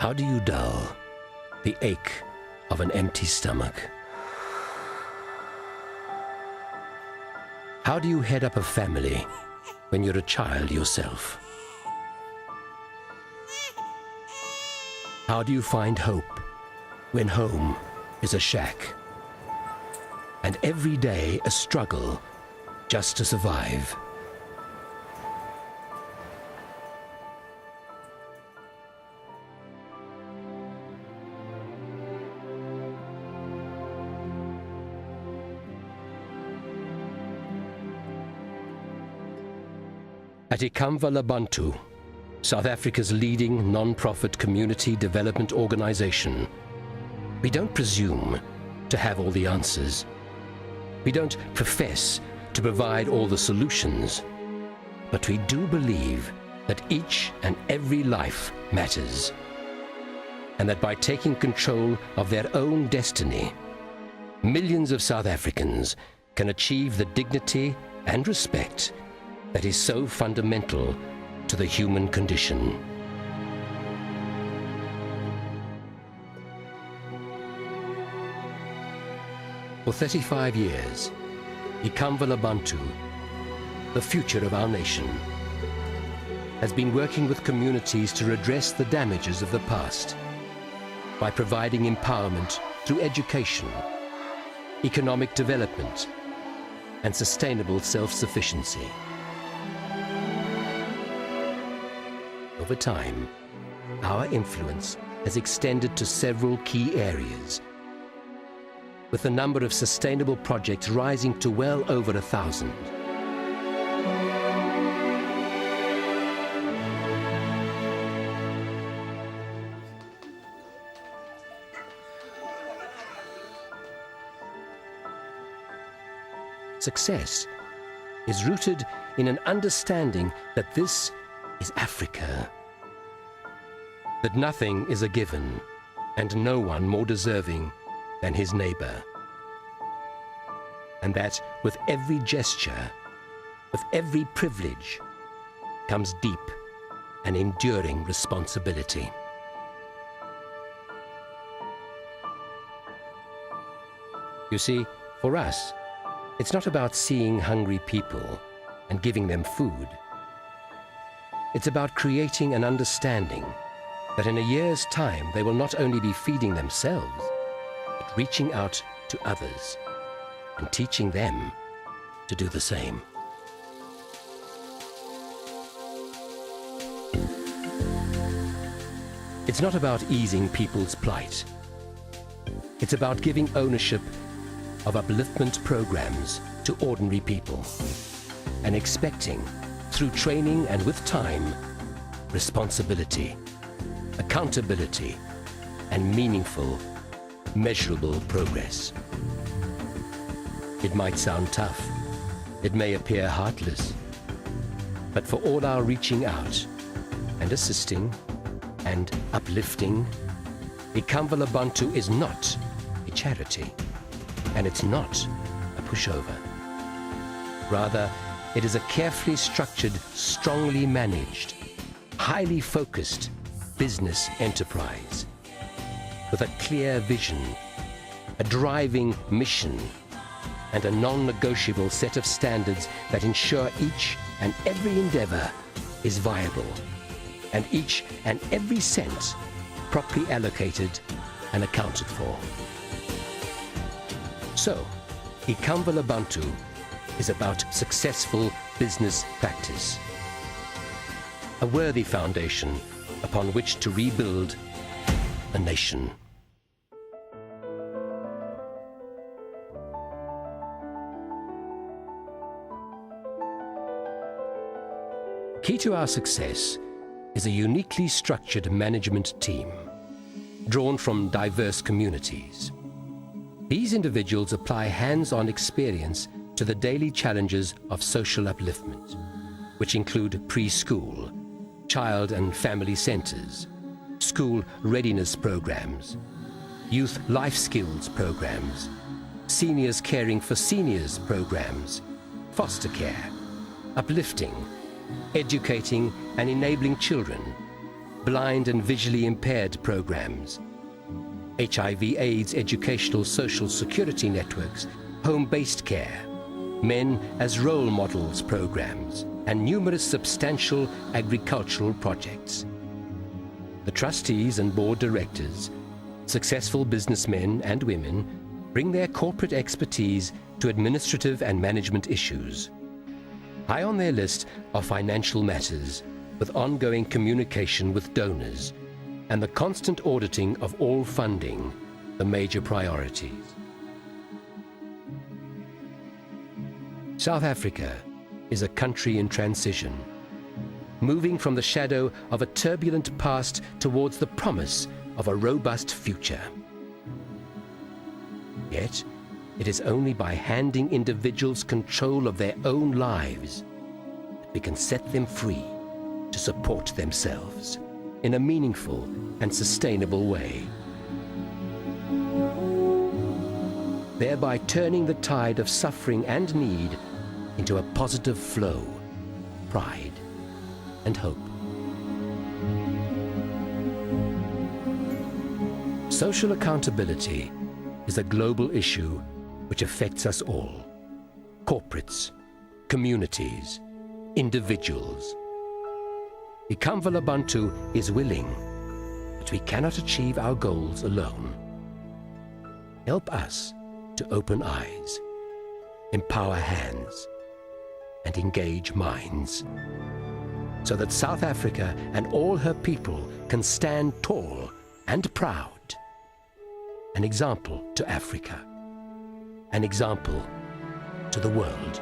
How do you dull the ache of an empty stomach? How do you head up a family when you're a child yourself? How do you find hope when home is a shack and every day a struggle just to survive? At Ikamva Labantu, South Africa's leading non-profit community development organization, we don't presume to have all the answers. We don't profess to provide all the solutions, but we do believe that each and every life matters, and that by taking control of their own destiny, millions of South Africans can achieve the dignity and respect that is so fundamental to the human condition. For 35 years, Ikamva Labantu, the future of our nation, has been working with communities to redress the damages of the past by providing empowerment through education, economic development, and sustainable self-sufficiency. Over time, our influence has extended to several key areas, with the number of sustainable projects rising to well over 1,000. Success is rooted in an understanding that this is Africa, that nothing is a given and no one more deserving than his neighbor, and that with every gesture, with every privilege, comes deep and enduring responsibility. You see, for us, it's not about seeing hungry people and giving them food. It's about creating an understanding that in a year's time they will not only be feeding themselves, but reaching out to others and teaching them to do the same. It's not about easing people's plight. It's about giving ownership of upliftment programs to ordinary people and expecting, through training and with time, responsibility, accountability, and meaningful, measurable progress. It might sound tough, it may appear heartless, but for all our reaching out and assisting and uplifting, Ikamva Labantu is not a charity, and it's not a pushover. Rather, it is a carefully structured, strongly managed, highly focused business enterprise with a clear vision, a driving mission, and a non-negotiable set of standards that ensure each and every endeavor is viable and each and every cent properly allocated and accounted for. So, Ikamva Labantu is about successful business practice, a worthy foundation upon which to rebuild a nation. Key to our success is a uniquely structured management team, drawn from diverse communities. These individuals apply hands-on experience to the daily challenges of social upliftment, which include preschool, child and family centers, school readiness programs, youth life skills programs, seniors caring for seniors programs, foster care, uplifting, educating and enabling children, blind and visually impaired programs, HIV/AIDS educational social security networks, home-based care, men as role models programs, and numerous substantial agricultural projects. The trustees and board directors, successful businessmen and women, bring their corporate expertise to administrative and management issues. High on their list are financial matters, with ongoing communication with donors and the constant auditing of all funding, the major priorities. South Africa is a country in transition, moving from the shadow of a turbulent past towards the promise of a robust future. Yet, it is only by handing individuals control of their own lives that we can set them free to support themselves in a meaningful and sustainable way, thereby turning the tide of suffering and need into a positive flow, pride, and hope. Social accountability is a global issue which affects us all: corporates, communities, individuals. Ikamva Labantu is willing, but we cannot achieve our goals alone. Help us to open eyes, empower hands, and engage minds, so that South Africa and all her people can stand tall and proud, an example to Africa, an example to the world.